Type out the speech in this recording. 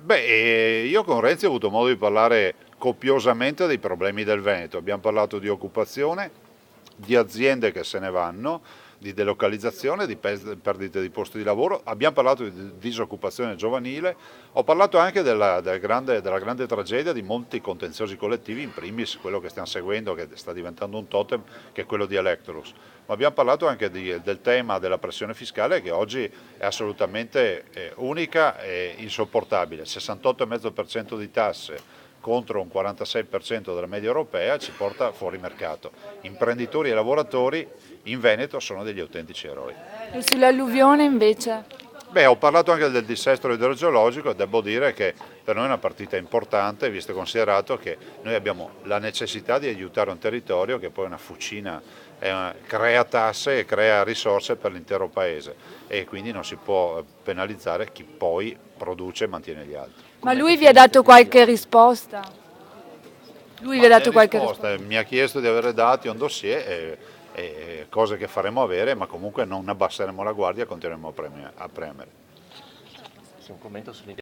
Beh, io con Renzi ho avuto modo di parlare copiosamente dei problemi del Veneto. Abbiamo parlato di occupazione, di aziende che se ne vanno, di delocalizzazione, di perdite di posti di lavoro. Abbiamo parlato di disoccupazione giovanile. Ho parlato anche della grande tragedia di molti contenziosi collettivi, in primis quello che stiamo seguendo, che sta diventando un totem, che è quello di Electrolux. Ma abbiamo parlato anche del tema della pressione fiscale, che oggi è assolutamente unica e insopportabile. 68,5% di tasse contro un 46% della media europea ci porta fuori mercato. Imprenditori e lavoratori in Veneto sono degli autentici eroi. E sull'alluvione invece? Beh, ho parlato anche del dissesto idrogeologico e devo dire che per noi è una partita importante, visto e considerato che noi abbiamo la necessità di aiutare un territorio che poi è una fucina, crea tasse e crea risorse per l'intero paese e quindi non si può penalizzare chi poi produce e mantiene gli altri. Ma Com'è lui che vi ha finite dato questi qualche anni? risposta? Lui vi Ma ha le dato qualche risposta? risposte, mi ha chiesto di avere dati, un dossier e cose che faremo avere, ma comunque non abbasseremo la guardia e continueremo a premere. Sì, un commento sull'intervento.